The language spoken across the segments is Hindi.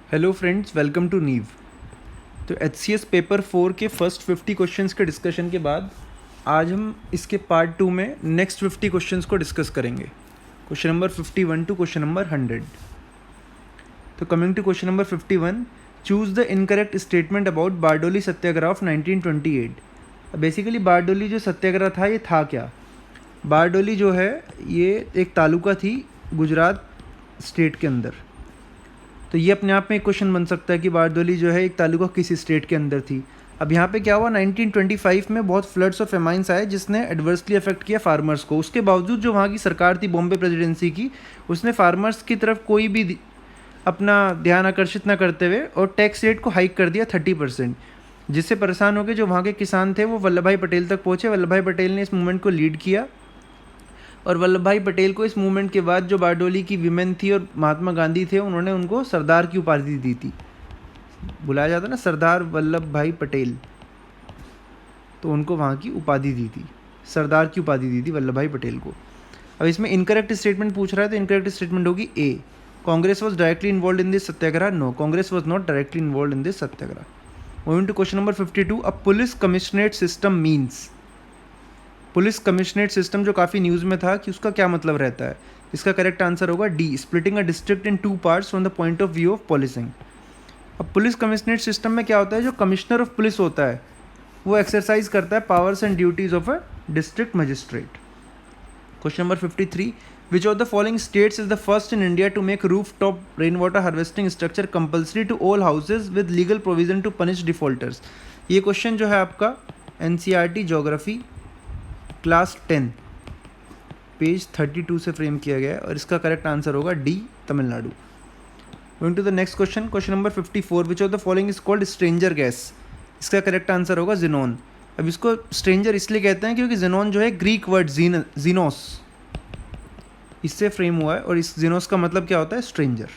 हेलो फ्रेंड्स, वेलकम टू नीव। तो HCS पेपर 4 के फर्स्ट 50 क्वेश्चंस के डिस्कशन के बाद आज हम इसके पार्ट 2 में नेक्स्ट 50 क्वेश्चंस को डिस्कस करेंगे, question number 51 to question number 100। तो coming to question number 51, choose the incorrect statement about Bardoli Satyagraha of 1928। Basically Bardoli जो सत्याग्रह था ये था क्या? बारडोली जो है ये एक तालुका थी गुजरात स्टेट के अंदर। तो ये अपने आप में एक क्वेश्चन बन सकता है कि बारडोली जो है एक तालुका किस स्टेट के अंदर थी। अब यहाँ पे क्या हुआ, 1925 में बहुत फ्लड्स और फेमाइंस आए जिसने एडवर्सली अफेक्ट किया फार्मर्स को। उसके बावजूद जो वहाँ की सरकार थी बॉम्बे प्रेसिडेंसी की, उसने फार्मर्स की तरफ कोई भी अपना ध्यान आकर्षित ना करते हुए और टैक्स रेट को हाइक कर दिया 30%, जिससे परेशान हो गए जो वहाँ के किसान थे वो वल्लभ भाई पटेल तक पहुँचे। वल्लभ भाई पटेल ने इस मूवमेंट को लीड किया और वल्लभ भाई पटेल को इस मूवमेंट के बाद जो बारडोली की विमेन थी और महात्मा गांधी थे उन्होंने उनको सरदार की उपाधि दी थी। बुलाया जाता ना सरदार वल्लभ भाई पटेल, तो उनको वहाँ की उपाधि दी थी, सरदार की उपाधि दी थी वल्लभ भाई पटेल को। अब इसमें इनकरेक्ट स्टेटमेंट पूछ रहा है तो इनकरेक्ट स्टेटमेंट होगी A, Congress was directly involve in this Satyagraha. No, Congress was not directly involve in this Satyagraha. Moving to question number 52, a police commissionerate system means. Police commissionerate system जो काफ़ी न्यूज़ में था कि उसका क्या मतलब रहता है, इसका करेक्ट आंसर होगा D, splitting a district in 2 parts from the point of view of policing. अब पुलिस कमिश्नरेट सिस्टम में क्या होता है, जो कमिश्नर ऑफ पुलिस होता है वो एक्सरसाइज करता है powers and duties of a district magistrate. Question number 53, which of the following states is the first in India to make roof top rain water harvesting structure compulsory to all houses with legal provision to punish defaulters. ये क्वेश्चन जो है आपका NCERT ज्योग्राफी क्लास 10 पेज 32 से फ्रेम किया गया है और इसका करेक्ट आंसर होगा D, Tamil Nadu. Going to the next question, question number 54, which of the following is called stranger gas. इसका करेक्ट आंसर होगा जिनोन। अब इसको स्ट्रेंजर इसलिए कहते हैं क्योंकि जिनोन जो है ग्रीक वर्ड जीनोस, इससे फ्रेम हुआ है और इस जीनोस का मतलब क्या होता है, stranger.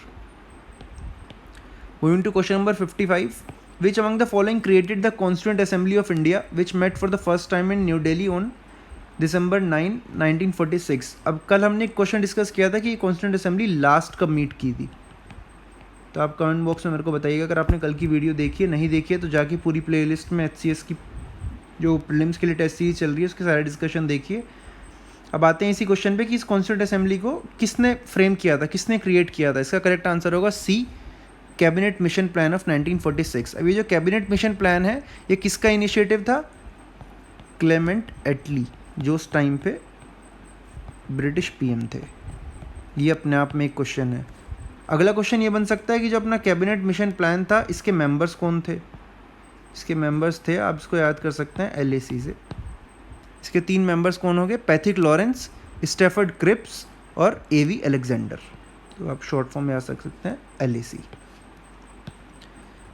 Going to question number 55, which among the following created the constituent assembly of India which met for the first time in New Delhi on December 9, 1946। अब कल हमने एक क्वेश्चन डिस्कस किया था कि कॉन्स्टिट्यूएंट असेंबली लास्ट कब मीट की थी, तो आप कमेंट बॉक्स में मेरे को बताइएगा। अगर आपने कल की वीडियो देखी है, नहीं देखी है तो जाके पूरी प्लेलिस्ट में HCS की जो प्रीलिम्स के लिए टेस्ट सीरीज चल रही है उसके सारे डिस्कशन देखिए। अब आते हैं इसी क्वेश्चन पे कि इस कॉन्स्टिट्यूएंट असेंबली को किसने फ्रेम किया था, किसने क्रिएट किया था। इसका करेक्ट आंसर होगा सी, कैबिनेट मिशन प्लान ऑफ 1946। अब ये जो कैबिनेट मिशन प्लान है ये किसका इनिशिएटिव था, क्लेमेंट एटली, जो उस टाइम पे ब्रिटिश PM थे। ये अपने आप में एक क्वेश्चन है। अगला क्वेश्चन ये बन सकता है कि जो अपना कैबिनेट मिशन प्लान था इसके मेंबर्स कौन थे। इसके मेंबर्स थे, आप इसको याद कर सकते हैं LAC से। इसके 3 मेंबर्स कौन हो गए, पैथिक लॉरेंस, स्टेफर्ड क्रिप्स और AV अलेक्जेंडर। तो आप शॉर्ट फॉर्म में याद रख सकते हैं LAC।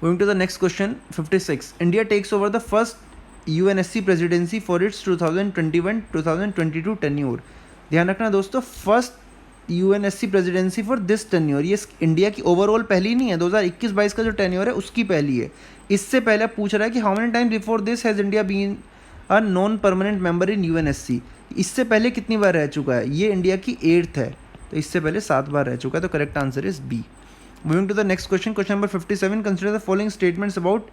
Going to the next question 56, India takes over the first UNSC presidency for its 2021-2022 tenure. ध्यान रखना दोस्तों, first UNSC presidency for this tenure, ये इंडिया की ओवरऑल पहली नहीं है, 2021-22 का जो टेन्योर है उसकी पहली है। इससे पहले पूछ रहा है कि how many time before this has India been a non permanent member in UNSC। इससे पहले कितनी बार रह चुका है, ये इंडिया की 8th है, तो इससे पहले 7 बार रह चुका है। तो correct answer is B. Moving to the next question, question number 57, consider the following statements about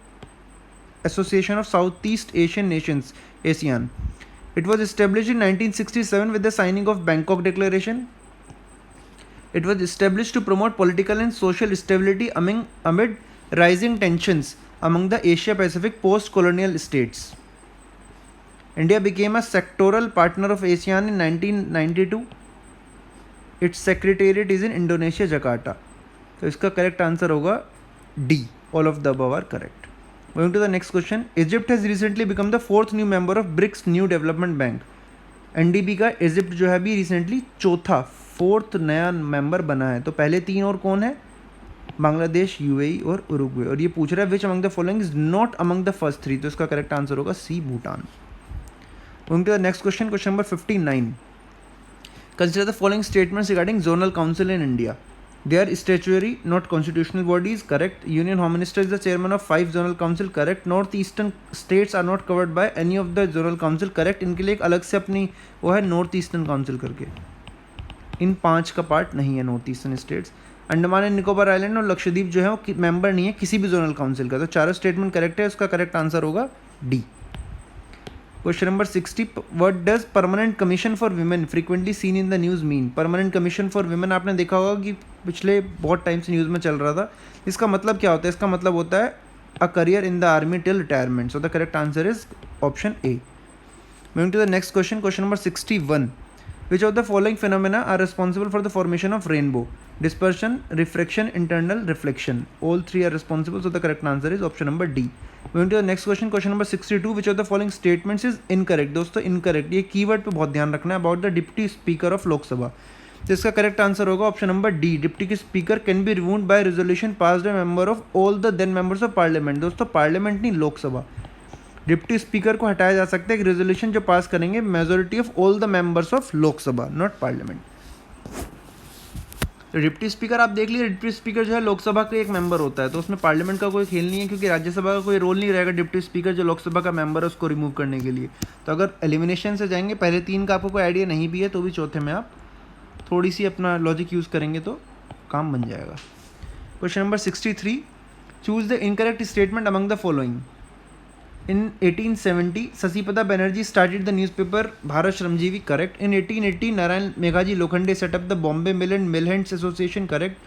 Association of Southeast Asian Nations, ASEAN. It was established in 1967 with the signing of Bangkok Declaration. It was established to promote political and social stability amid rising tensions among the Asia-Pacific post-colonial states. India became a sectoral partner of ASEAN in 1992. Its secretariat is in Indonesia, Jakarta. तो इसका करेक्ट आंसर होगा D. All of the above are correct. Going to the next question, Egypt has recently become the 4th new member of BRICS New Development Bank. NDB का इजिप्ट जो है अभी रिसेंटली 4th नया मेंबर बना है। तो पहले 3 और कौन है, बांग्लादेश, UAE और उरुग्वे। और ये पूछ रहा है विच among the following is not among the first 3, तो इसका करेक्ट आंसर होगा सी, Bhutan. Going to the next question, question number 59, consider the following statements regarding zonal council in India. They are statutory, not constitutional bodies. Correct. Union Home Minister is the chairman of 5 zonal council. Correct. Northeastern states are not covered by any of the zonal council. Correct. इनके लिए एक अलग से अपनी वो है नॉर्थ ईस्टर्न काउंसिल करके, इन 5 का पार्ट नहीं है north eastern states. Andaman and Nicobar island और लक्षद्वीप जो है वो मेंबर नहीं है किसी भी जोनल काउंसिल का। तो चारों स्टेटमेंट करेक्ट है, उसका करेक्ट आंसर होगा D. Question number 60, what does permanent commission for women frequently seen in the news mean. Permanent commission for women आपने देखा होगा कि पिछले बहुत टाइम से न्यूज़ में चल रहा था। इसका मतलब क्या होता है? इसका मतलब होता है a career in the army till retirement. So the correct answer is option A. Moving to the next question, question number 61, which of the following phenomena are responsible for the formation of rainbow? Dispersion, refraction, internal reflection. All three are responsible, so the correct answer is option number D. Moving to the next question, question number 62, which of the following statements is incorrect? दोस्तों incorrect, ये कीवर्ड पे बहुत ध्यान रखना है। About the deputy speaker of Lok Sabha, तो इसका करेक्ट आंसर होगा option number D. Deputy speaker can be removed by resolution passed by member of all the then members of parliament. दोस्तों पार्लियामेंट नहीं, लोकसभा। डिप्टी स्पीकर को हटाया जा सकता है एक रेजोल्यूशन जो पास करेंगे majority of all the members of Lok Sabha, not parliament. तो डिप्टी स्पीकर आप देख लीजिए, डिप्टी स्पीकर जो है लोकसभा का एक मेंबर होता है, तो उसमें पार्लियामेंट का कोई खेल नहीं है, क्योंकि राज्यसभा का कोई रोल नहीं रहेगा डिप्टी स्पीकर जो लोकसभा का मेंबर है उसको रिमूव करने के लिए। तो अगर एलिमिनेशन से जाएंगे, पहले तीन का आपको कोई आइडिया नहीं भी है तो भी चौथे में आप थोड़ी सी अपना लॉजिक यूज़ करेंगे तो काम बन जाएगा। Question number 63, choose the incorrect statement among the following. In 1870, Sasipada Banerjee started the newspaper Bharat Shramjeevi, correct. In 1880, Narayan Meghaji Lokhande set up the Bombay Mill and Mill Hands Association, correct.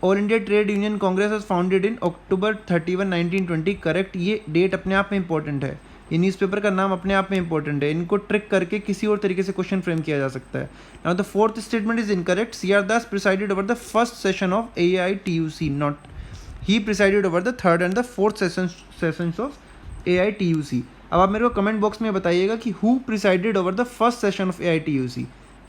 All India Trade Union Congress was founded in October 31, 1920, correct. ये डेट अपने आप में इंपॉर्टेंट है, ये न्यूज़पेपर का नाम अपने आप में इंपॉर्टेंट है, इनको ट्रिक करके किसी और तरीके से क्वेश्चन फ्रेम किया जा सकता है। Now the fourth statement is incorrect. CR. Das presided over the first session of AITUC, not he presided over the third and the fourth sessions of AITUC। अब आप मेरे को कमेंट बॉक्स में बताइएगा कि who presided over the first session of AITUC।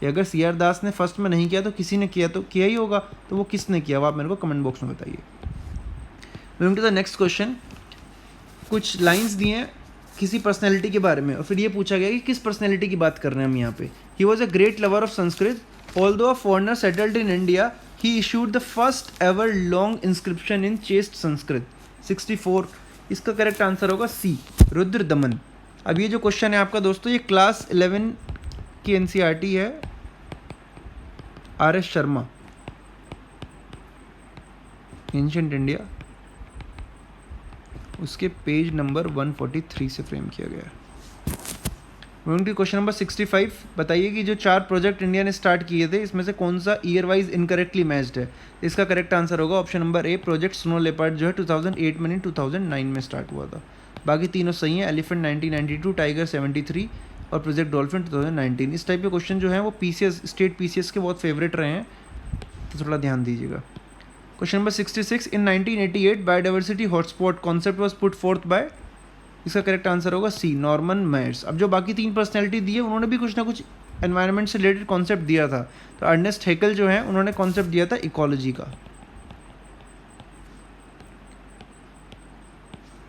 ये अगर सी.आर. दास ने फर्स्ट में नहीं किया तो किसी ने किया, तो किया ही होगा, तो वो किसने किया वो आप मेरे को कमेंट बॉक्स में बताइए। Moving to the next question, कुछ लाइंस दिए हैं किसी पर्सनैलिटी के बारे में और फिर ये पूछा गया कि किस पर्सनैलिटी की बात कर रहे हैं हम यहाँ पे। He was a great lover of Sanskrit, although a foreigner settled in India, he issued the first ever long inscription in chest Sanskrit. 64, इसका करेक्ट आंसर होगा सी, रुद्र दमन। अब ये जो क्वेश्चन है आपका दोस्तों, ये क्लास 11 की NCERT है, RS शर्मा, एंशिएंट इंडिया, उसके पेज नंबर 143 से फ्रेम किया गया है। मूविंग क्वेश्चन नंबर 65, बताइए कि जो 4 प्रोजेक्ट इंडिया ने स्टार्ट किए थे इसमें से कौन सा ईयर वाइज इनकरेक्टली मैच्ड है। इसका करेक्ट आंसर होगा option number A, project snow leopard जो है 2008 में नहीं 2009 में स्टार्ट हुआ था। बाकी तीनों सही हैं, एलिफेंट 1992, टाइगर 73 और प्रोजेक्ट डॉल्फिन 2019। इस टाइप के क्वेश्चन जो हैं वो PCS स्टेट PCS के बहुत फेवरेट रहे हैं, तो थोड़ा ध्यान दीजिएगा। Question number 66, in 1988 biodiversity hotspot concept was put forth by. इसका करेक्ट आंसर होगा सी, नॉर्मन मेयर्स। अब जो बाकी 3 पर्सनैलिटी दी है उन्होंने भी कुछ ना कुछ एनवायरनमेंट से रिलेटेड कॉन्सेप्ट दिया था। तो अर्नेस्ट हैकेल जो है उन्होंने कॉन्सेप्ट दिया था इकोलॉजी का।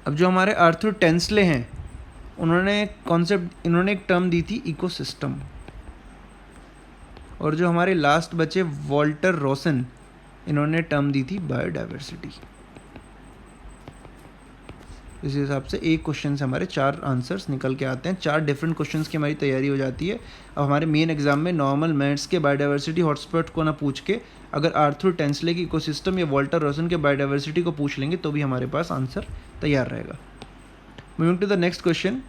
अब जो हमारे आर्थर टेंसले हैं उन्होंने एक टर्म दी थी इकोसिस्टम। और जो हमारे लास्ट बचे वॉल्टर रोसन, इन्होंने टर्म दी थी बायोडाइवर्सिटी। इस हिसाब से एक क्वेश्चन से हमारे 4 आंसर्स निकल के आते हैं, 4 डिफरेंट क्वेश्चंस की हमारी तैयारी हो जाती है। अब हमारे मेन एग्जाम में नॉर्मल मेयर्स के बायोडाइवर्सिटी हॉटस्पॉट को ना पूछ के अगर आर्थर टेंसले की इकोसिस्टम या वॉल्टर रोसन के बायोडाइवर्सिटी को पूछ लेंगे तो भी हमारे पास आंसर तैयार रहेगा। Moving to the next question,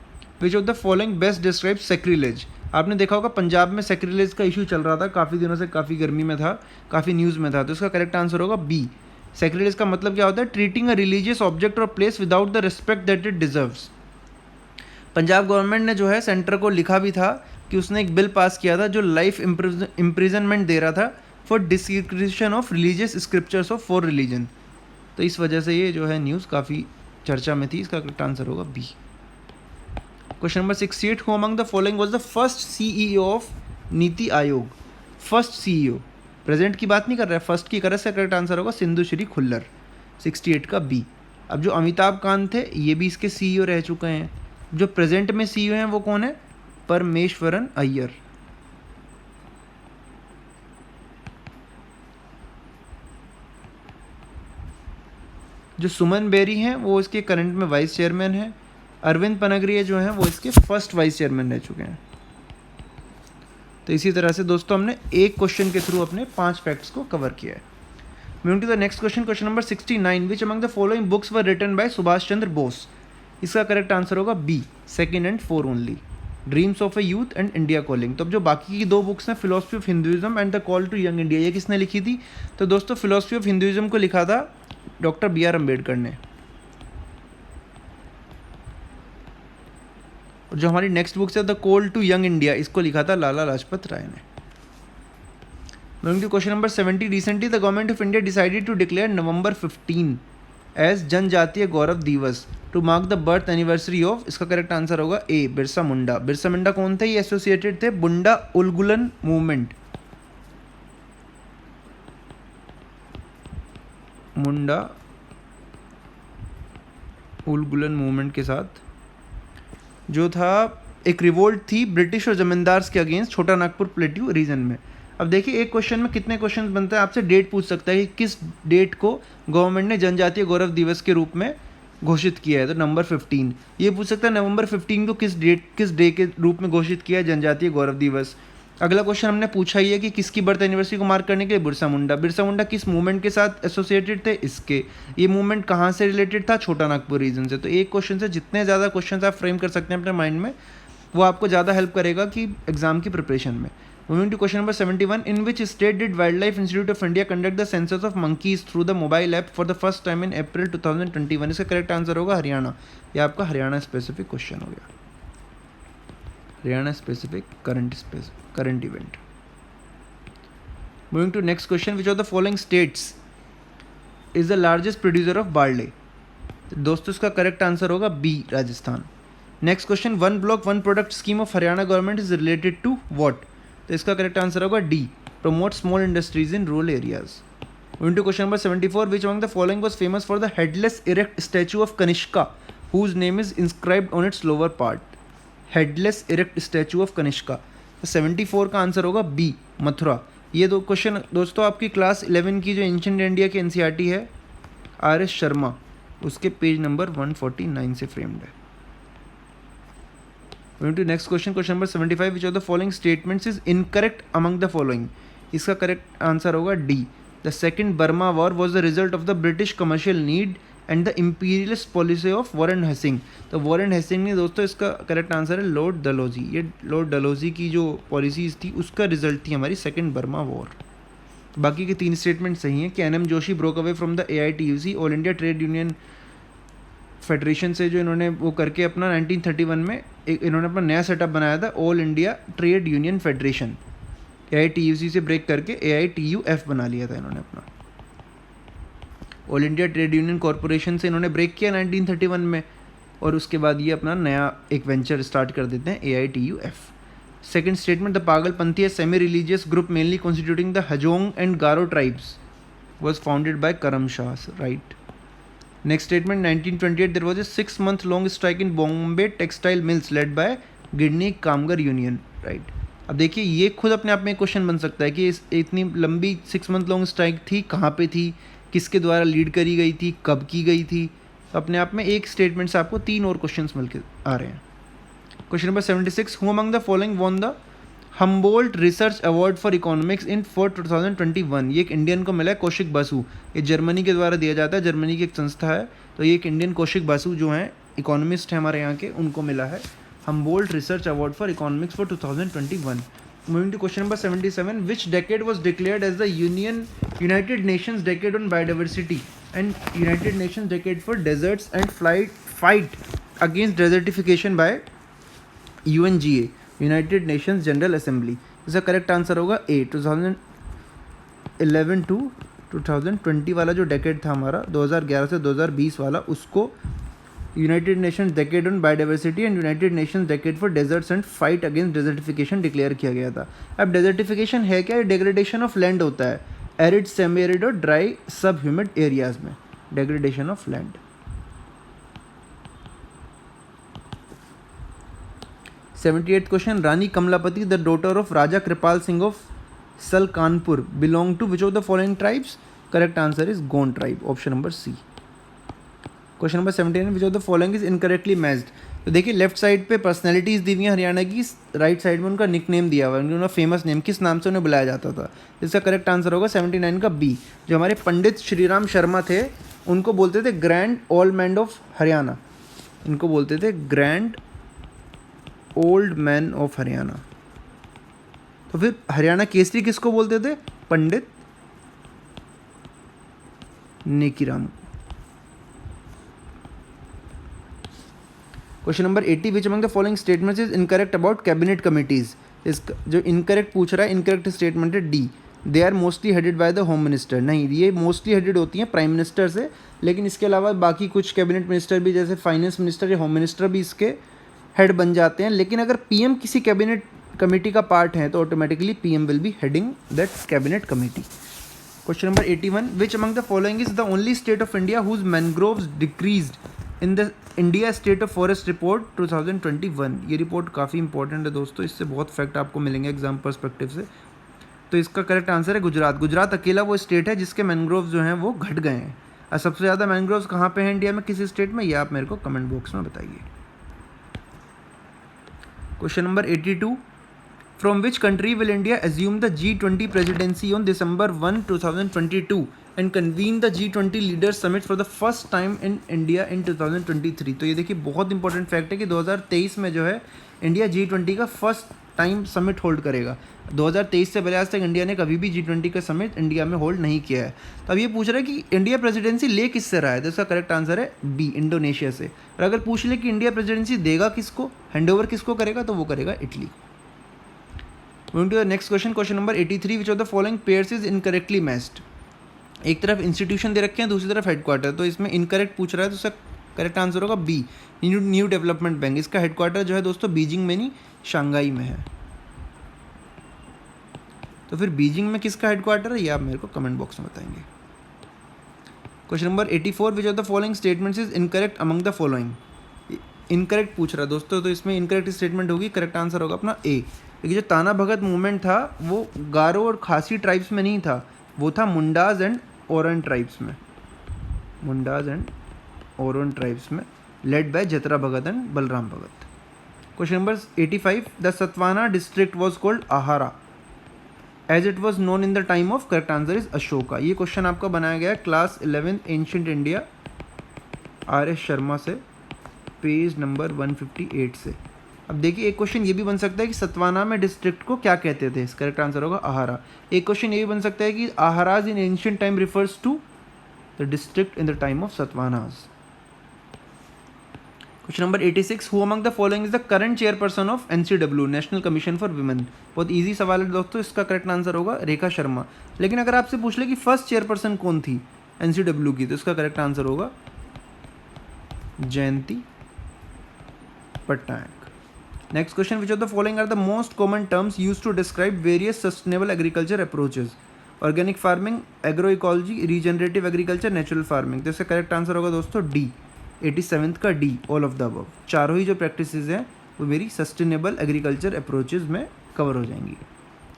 which of the following best describe sacrilege. आपने देखा होगा पंजाब में सैक्रिलेज का इशू चल रहा था काफ़ी दिनों से, काफ़ी गर्मी में था, काफ़ी न्यूज़ में था, तो इसका करेक्ट आंसर होगा बी। सैक्रिलेज का मतलब क्या होता है? ट्रीटिंग अ रिलीजियस ऑब्जेक्ट और place without the respect that it deserves. Punjab government ने जो है सेंटर को लिखा भी था कि उसने एक बिल पास किया था जो लाइफ इम्प्रिजनमेंट दे रहा था for description of religious scriptures of 4 religion. तो इस वजह से ये जो है न्यूज़ काफ़ी चर्चा में थी। इसका करेक्ट आंसर होगा B. Question number 68, who among the following was the first CEO of NITI Aayog. First CEO, present की बात नहीं कर रहा है, फर्स्ट की कर रहा है। करेक्ट आंसर होगा सिंधु श्री खुल्लर, 68 का बी। अब जो अमिताभ कांत थे ये भी इसके CEO रह चुके हैं। जो प्रेजेंट में CEO हैं वो कौन है? परमेश्वरन अय्यर। जो सुमन बेरी हैं वो इसके करंट में वाइस चेयरमैन हैं। अरविंद पनगरिया जो हैं वो इसके फर्स्ट वाइस चेयरमैन रह चुके हैं। तो इसी तरह से दोस्तों हमने एक क्वेश्चन के थ्रू अपने 5 फैक्ट्स को कवर किया है। Moving to the next question, question number 69, which among the following books were written by Subhash Chandra Bose. इसका करेक्ट आंसर होगा B, second and four only, dreams of a youth and India calling. तो अब जो बाकी की दो बुक्स हैं, philosophy of Hinduism and the call to young India, ये किसने लिखी थी? तो दोस्तों फिलोसफी ऑफ हिंदुइज्म को लिखा था डॉक्टर बी आर अम्बेडकर ने। और जो हमारी नेक्स्ट बुक है the call to young India, इसको लिखा था लाला लाजपत राय ने। Moving to question number 70, recently the government of India decided to declare November 15 as Janjatiya Gaurav Divas to mark the birth anniversary of. इसका करेक्ट आंसर होगा ए, बिरसा मुंडा। बिरसा मुंडा कौन थे? ये एसोसिएटेड थे बुंडा उलगुलन मूवमेंट, मुंडा उलगुलन मूवमेंट के साथ, जो था एक रिवोल्ट थी ब्रिटिश और जमींदार्स के अगेंस्ट छोटा नागपुर प्लेट्यू रीजन में। अब देखिए एक क्वेश्चन में कितने क्वेश्चन बनते हैं, आपसे डेट पूछ सकता है कि किस डेट को गवर्नमेंट ने जनजातीय गौरव दिवस के रूप में घोषित किया है, तो नंबर 15। ये पूछ सकता है नवंबर 15 को किस डे के रूप में घोषित किया है जनजातीय गौरव दिवस। अगला क्वेश्चन हमने पूछा ही है कि किसकी बर्थ एनिवर्सरी को मार्क करने के लिए बिरसा मुंडा। बिरसा मुंडा किस मूवमेंट के साथ एसोसिएटेड थे? इसके। ये मूवमेंट कहाँ से रिलेटेड था? छोटा नागपुर रीजन से। तो एक क्वेश्चन से जितने ज़्यादा क्वेश्चन आप फ्रेम कर सकते हैं अपने माइंड में, वो आपको ज़्यादा हेल्प करेगा कि एग्जाम की प्रिपरेशन में। Moving to question number 71, in which state did wildlife institute of India conduct the census of monkeys through the mobile app for the first time in April 2021? इसका करेक्ट आंसर होगा हरियाणा। यह आपका हरियाणा स्पेसिफिक क्वेश्चन हो गया, Haryana specific current event. Moving to next question, which of the following states is the largest producer of barley? दोस्तों इसका करेक्ट आंसर होगा B, Rajasthan. Next question, one block one product scheme of Haryana government is related to what? तो इसका करेक्ट आंसर होगा D, promote small industries in rural areas. Moving to question number 74, which among the following was famous for the headless erect statue of Kanishka whose name is inscribed on its lower part? Headless erect statue of Kanishka. 74 का आंसर होगा बी, मथुरा। ये दो क्वेश्चन दोस्तों आपकी क्लास 11 की जो एंशिएंट इंडिया की एनसीईआरटी है आर एस शर्मा, उसके पेज नंबर 149 से फ्रेम्ड है। Moving to next question, question number 75, which of the following statements is incorrect among the following? इसका करेक्ट आंसर होगा D, the second Burma war was the result of the British commercial need and the imperialist policy of Warren Hastings. तो वॉरेन हेसिंग ने दोस्तों, इसका करेक्ट आंसर है लॉर्ड डलहौजी। ये लॉर्ड डलहौजी की जो पॉलिसीज थी उसका रिजल्ट थी हमारी सेकेंड बर्मा वॉर। बाकी के तीन स्टेटमेंट सही हैं कि N M Joshi broke away from the AITUC, all India trade union federation से, जो इन्होंने वो करके अपना 1931 में इन्होंने अपना नया सेटअप बनाया था, all India trade union federation. AITUC से ब्रेक करके AITUF बना लिया था इन्होंने अपना। All India trade union corporation से इन्होंने ब्रेक किया 1931 में, और उसके बाद ये अपना नया एक वेंचर स्टार्ट कर देते हैं, AITUF। Second statement, the Pagalpanthi, semi religious group mainly constituting the Hajong and Garo tribes was founded by Karam Shah, right. Next statement, 1928 there was a 6-month long strike in Bombay textile mills led by Girni Kamgar union, right. अब देखिए ये खुद अपने आप में क्वेश्चन बन सकता है कि इतनी लंबी 6 मंथ लॉन्ग स्ट्राइक थी, कहाँ पे थी, किसके द्वारा लीड करी गई थी, कब की गई थी। अपने आप में एक स्टेटमेंट से आपको तीन और क्वेश्चंस मिल के आ रहे हैं। Question number 76, who among the following won the Humboldt research award for economics in for 2021? ये एक इंडियन को मिला है, कौशिक बासु। ये जर्मनी के द्वारा दिया जाता है, जर्मनी की एक संस्था है। तो ये एक इंडियन कौशिक बासु जो हैं इकोनॉमिस्ट हैं हमारे यहाँ के, उनको मिला है Humboldt research award for economics for 2021। Moving to question number 77, which decade was declared as the United Nations decade on biodiversity and United Nations decade for deserts and fight against desertification by UNGA, United Nations General Assembly. इसका करेक्ट आंसर होगा ए, 2011 टू 2020 वाला जो डेकेड था हमारा, 2011 से 2020 वाला, उसको United Nations decade on biodiversity and United Nations decade for deserts and fight against desertification declare किया गया था। अब डेजर्टिफिकेशन है क्या? डिग्रेडेशन ऑफ लैंड होता है, एरिड, सेमी एरिड और ड्राई सब ह्यूमिड एरियाज में degradation of land. 78th question, Rani Kamlapati the daughter of Raja Kripal Singh of Salkanpur belong to which of the following tribes? Correct answer is Gond tribe, option number C. Question number 79, which of the following is incorrectly matched. तो देखिए लेफ्ट साइड पे पर्सनैलिटीज दी हुई हैं हरियाणा की, राइट साइड में उनका निक नेम दिया हुआ है, उनका फेमस नेम, किस नाम से उन्हें बुलाया जाता था। इसका करेक्ट आंसर होगा 79 का बी। जो हमारे पंडित श्रीराम शर्मा थे उनको बोलते थे grand old man of Haryana, इनको बोलते थे grand old man of Haryana. तो फिर हरियाणा केसरी किसको बोलते थे? Pandit Nekiram. Question number 80, which among the following statements is incorrect about cabinet committees. इसका जो इनकरेक्ट पूछ रहा है, इनकरेक्ट स्टेटमेंट है D, they are mostly headed by the home minister. नहीं, ये मोस्टली हेडेड होती हैं प्राइम मिनिस्टर से, लेकिन इसके अलावा बाकी कुछ कैबिनेट मिनिस्टर भी, जैसे फाइनेंस मिनिस्टर या होम मिनिस्टर भी इसके हेड बन जाते हैं। लेकिन अगर पीएम किसी कैबिनेट कमेटी का पार्ट है तो automatically PM will be heading that cabinet committee. Question number 81, which among the following is the only state of India whose mangroves decreased in the India state of forest report 2021। ये रिपोर्ट काफ़ी इंपॉर्टेंट है दोस्तों, इससे बहुत फैक्ट आपको मिलेंगे एग्जाम पर्सपेक्टिव से। तो इसका करेक्ट आंसर है गुजरात। गुजरात अकेला वो स्टेट है जिसके मैनग्रोव्स जो हैं वो घट गए हैं। और सबसे ज़्यादा मैनग्रोव्स कहाँ पे हैं इंडिया में, किसी स्टेट में, ये आप मेरे को कमेंट बॉक्स में बताइए। Question number 82, from which country will India assume the G20 presidency on December 1, 2022 and convene the G20 leaders summit for the first time in India in 2023। तो ये देखिए बहुत इंपॉर्टेंट फैक्ट है कि 2023 में जो है इंडिया G20 का फर्स्ट टाइम समिट होल्ड करेगा। 2023 से पहले आज तक इंडिया ने कभी भी G20 का समिट इंडिया में होल्ड नहीं किया है। तो अब ये पूछ रहा है कि इंडिया प्रेसिडेंसी ले किससे रहा है, तो इसका करेक्ट आंसर है बी, इंडोनेशिया से। और अगर पूछ ले कि इंडिया प्रेसिडेंसी देगा किसको, हैंडओवर किसको करेगा, तो वो करेगा Italy. Moving to the next question, question number 83, which of the following pairs is incorrectly matched। एक तरफ इंस्टीट्यूशन दे रखे हैं, दूसरी तरफ हेडक्वार्टर, तो इसमें इनकरेक्ट पूछ रहा है, तो इसका करेक्ट आंसर होगा बी, न्यू डेवलपमेंट बैंक। इसका हेडक्वार्टर जो है दोस्तों बीजिंग में नहीं, शंघाई में है। तो फिर बीजिंग में किसका हेडक्वार्टर है, ये आप मेरे को कमेंट बॉक्स में बताएंगे। Question number 84, which of the following statements is incorrect among the following. Incorrect पूछ रहा है दोस्तों, तो इसमें इनकरेक्ट स्टेटमेंट होगी, करेक्ट आंसर होगा अपना ए। क्योंकि जो ताना भगत मूवमेंट था वो गारो और खासी ट्राइब्स में नहीं था, वो था मुंडाज एंड ओरन ट्राइब्स में, मुंडाज एंड ओरन ट्राइब्स में, led by Jatra Bhagat and Balram Bhagat. Question number 85, the Satavahana district was called ahara as it was known in the time of, correct answer is Ashoka. ये क्वेश्चन आपका बनाया गया है class 11 ancient India RS Sharma से, पेज नंबर 158 से। अब देखिए एक क्वेश्चन ये भी बन सकता है कि सतवाना में डिस्ट्रिक्ट को क्या कहते थे, इसका करेक्ट आंसर होगा आहारा। एक क्वेश्चन ये भी बन सकता है कि aharas in ancient time refers to the district in the time of Satavahanas. Question number 86, who among the following is the current chairperson of NCW, national commission for women. बहुत ईजी सवाल है दोस्तों, इसका करेक्ट आंसर होगा रेखा शर्मा। लेकिन अगर आपसे पूछ ले कि फर्स्ट चेयरपर्सन कौन थी NCW की, तो इसका करेक्ट आंसर होगा जयंती Patnaik. Next question, which of the following are the most common terms used to describe various sustainable agriculture approaches? Organic farming, agroecology, regenerative agriculture, natural farming। तो इसका करेक्ट आंसर होगा दोस्तों डी, 87th का D, all of the above. चारों ही जो प्रैक्टिसेस हैं वो मेरी सस्टेनेबल एग्रीकल्चर अप्रोचेज में कवर हो जाएंगी।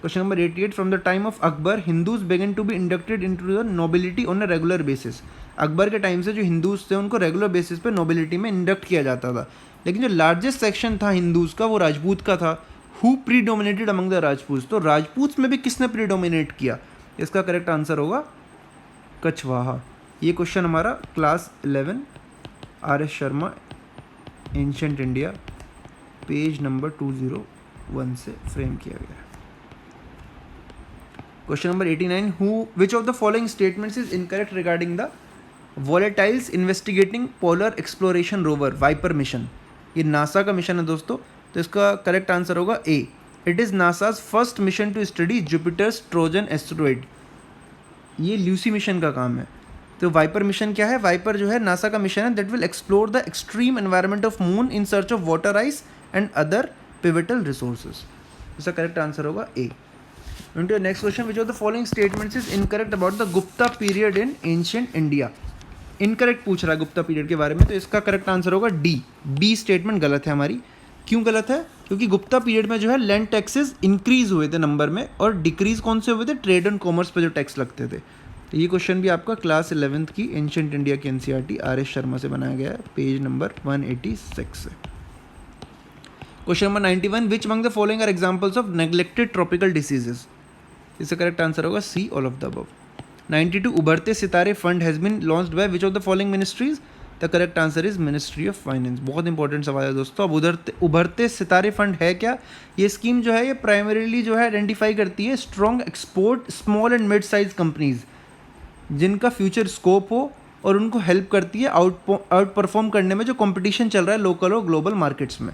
Question number 88, from the time of Akbar Hindus begin to be inducted into the nobility on a regular basis. Akbar के टाइम से जो हिंदूज थे उनको रेगुलर बेसिस पे नोबिलिटी में इंडक्ट किया जाता था, लेकिन जो लार्जेस्ट सेक्शन था हिंदूज का वो राजपूत का था। Who predominated among the Rajput, तो राजपूत में भी किसने प्रीडोमिनेट किया, इसका करेक्ट आंसर होगा कछवाहा। ये क्वेश्चन हमारा class 11 RS Sharma ancient India page number 201 से फ्रेम किया गया है। Question number 89, who which of the following statements is incorrect regarding the volatiles investigating polar exploration rover VIPER mission. ये नासा का मिशन है दोस्तों, तो इसका करेक्ट आंसर होगा A, it is NASA's first mission to study Jupiter's Trojan asteroid. ये ल्यूसी मिशन का काम है। तो वाइपर मिशन क्या है, वाइपर जो है नासा का मिशन है that will explore the extreme environment of moon in search of water ice and other pivotal resources. इसका करेक्ट आंसर होगा A. Next question, which of the following statements is incorrect about the Gupta period in ancient India. Incorrect पूछ रहा है गुप्ता पीरियड के बारे में, तो इसका करेक्ट आंसर होगा डी, बी स्टेटमेंट गलत है हमारी। क्यों गलत है, क्योंकि गुप्ता पीरियड में जो है लैंड टैक्सेस इंक्रीज हुए थे नंबर में, और डिक्रीज कौन से हुए थे, ट्रेड एंड कॉमर्स पे जो टैक्स लगते थे। तो ये क्वेश्चन भी आपका क्लास 11th की एंशिएंट इंडिया की एनसीईआरटी आर.एस. शर्मा से बनाया गया है, पेज नंबर 186 से। Question number 91, which among the following are examples of neglected tropical diseases? इसका करेक्ट आंसर होगा C, all of the above. 92, उभरते सितारे fund has been launched by which of the following ministries? The correct answer is ministry of finance. बहुत इंपॉर्टेंट सवाल है दोस्तों। अब उभरते सितारे फंड है क्या? ये स्कीम जो है ये प्राइमरीली जो है आइडेंटिफाई करती है strong export small and mid size companies जिनका फ्यूचर स्कोप हो, और उनको हेल्प करती है आउट परफॉर्म करने में जो कंपटीशन चल रहा है लोकल और ग्लोबल मार्केट्स में।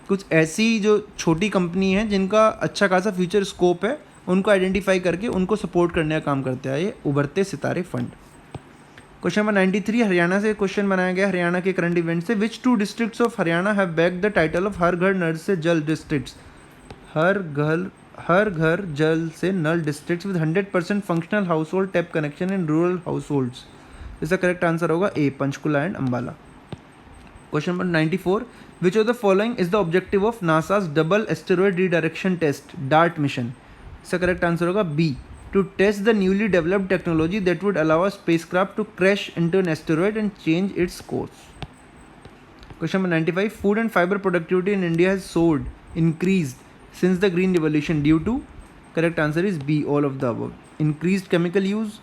कुछ ऐसी जो छोटी कंपनी है जिनका अच्छा खासा फ्यूचर स्कोप है, उनको आइडेंटिफाई करके उनको सपोर्ट करने का काम करता है ये उभरते सितारे फंड। क्वेश्चन नंबर 93, हरियाणा से क्वेश्चन बनाया गया हरियाणा के करंट इवेंट से। Which 2 districts of Haryana have bag the title of Har Ghar Nal Se Jal districts? Har Ghar Jal Se Nal districts with 100% functional household tap connection in rural households. इसका करेक्ट आंसर होगा A, Panchkula and Ambala. Question number 94, which of the following is the objective of NASA's double asteroid redirection test DART mission? इसका करेक्ट आंसर होगा B, to test the newly developed technology that would allow a spacecraft to crash into an asteroid and change its course. Question number 95, food and fibre productivity in India has सोared increased since the green revolution due to? Correct answer is B, all of the above. Increased chemical use,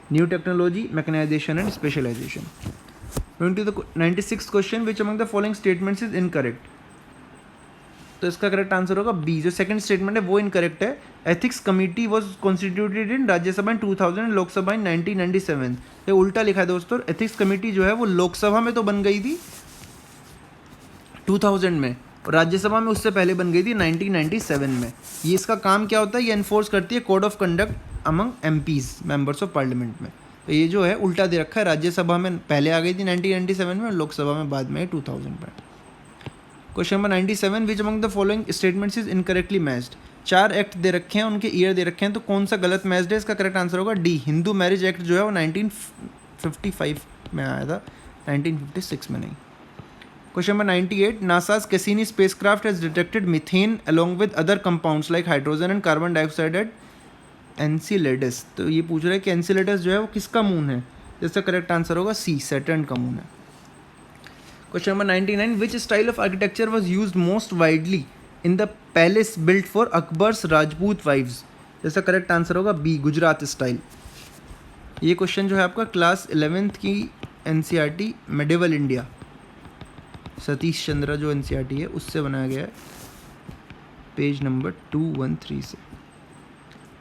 new technology, mechanization and specialization. Going to the 96th question, which among the following statements is incorrect? तो इसका करेक्ट आंसर होगा बी, जो सेकंड स्टेटमेंट है वो इनकरेक्ट है। Ethics committee was constituted in Rajya Sabha in 2000 and Lok Sabha in 1997। ये उल्टा लिखा है दोस्तों। एथिक्स कमेटी जो है वो लोकसभा में तो बन गई थी 2000 में, और राज्यसभा में उससे पहले बन गई थी 1997 में। ये इसका काम क्या होता है? ये एनफोर्स करती है code of conduct among MPs, members of parliament में। तो ये जो है उल्टा दे रखा है, राज्यसभा में पहले आ गई थी 1997 में और लोकसभा में बाद में 2000 में। Question number 97, which among the following statements is incorrectly matched? 4 act दे रखे हैं, उनके ईयर दे रखे हैं, तो कौन सा गलत मैच्ड है? इसका करेक्ट आंसर होगा डी, हिंदू मैरिज एक्ट जो है वो 1955 में आया था, 1956 में नहीं। Question number 98, NASA's Cassini spacecraft has detected methane along with other compounds like hydrogen and carbon dioxide at Enceladus। तो ये पूछ रहा है कि Enceladus जो है वो किसका मून है? जिसका करेक्ट आंसर होगा सी, सैटर्न का मून है। Question number 99, which style of architecture was used most widely in the palace built for Akbar's Rajput wives? जिसका करेक्ट आंसर होगा बी, गुजरात स्टाइल। ये क्वेश्चन जो है आपका क्लास 11th की NCERT medieval India Satish Chandra जो एनसीईआरटी है उससे बनाया गया है, पेज नंबर 213 से।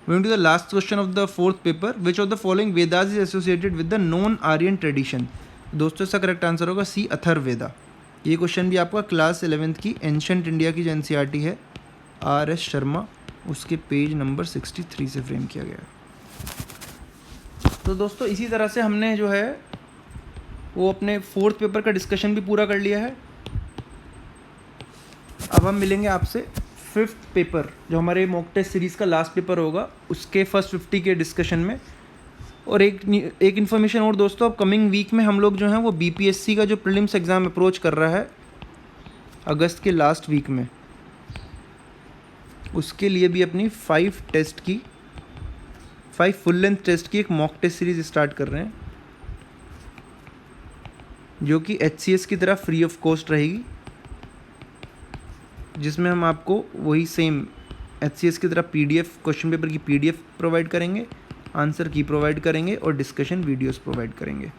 Moving to the last question of the fourth paper, which of the following Vedas is associated with the known Aryan tradition? दोस्तों इसका करेक्ट आंसर होगा सी, अथर्ववेदा। ये क्वेश्चन भी आपका क्लास 11th की एंशिएंट इंडिया की जो एनसीईआरटी है आर.एस. शर्मा, उसके पेज नंबर 63 से फ्रेम किया गया है। तो दोस्तों इसी तरह से हमने जो है वो अपने फोर्थ पेपर का डिस्कशन भी पूरा कर लिया है। अब हम मिलेंगे आपसे फिफ्थ पेपर, जो हमारे मॉक टेस्ट सीरीज़ का लास्ट पेपर होगा, उसके फर्स्ट 50 के डिस्कशन में। और एक इन्फॉर्मेशन और दोस्तों, अब कमिंग वीक में हम लोग जो हैं वो बीपीएससी का जो प्रीलिम्स एग्ज़ाम अप्रोच कर रहा है अगस्त के लास्ट वीक में, उसके लिए भी अपनी 5 फुल लेंथ टेस्ट की एक मॉक टेस्ट सीरीज़ स्टार्ट कर रहे हैं, जो कि HCS की तरह फ्री ऑफ कॉस्ट रहेगी, जिसमें हम आपको वही सेम HCS की तरह PDF क्वेश्चन पेपर की PDF प्रोवाइड करेंगे, आंसर की प्रोवाइड करेंगे और डिस्कशन वीडियोस प्रोवाइड करेंगे।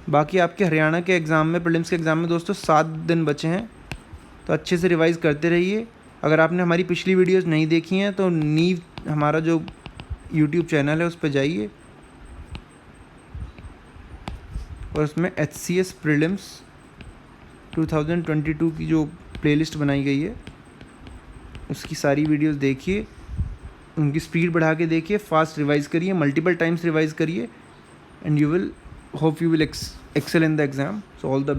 बाकी आपके हरियाणा के एग्ज़ाम में, प्रीलिम्स के एग्ज़ाम में दोस्तों 7 दिन बचे हैं, तो अच्छे से रिवाइज़ करते रहिए। अगर आपने हमारी पिछली वीडियोस नहीं देखी हैं तो नीव हमारा जो YouTube चैनल है उस पर जाइए और उसमें HCS प्रीलिम्स 2022 की जो प्लेलिस्ट बनाई गई है उसकी सारी वीडियोस देखिए, उनकी स्पीड बढ़ा के देखिए, फास्ट रिवाइज़ करिए, मल्टीपल टाइम्स रिवाइज़ करिए, and you will hope you will excel in the exam. So all the best.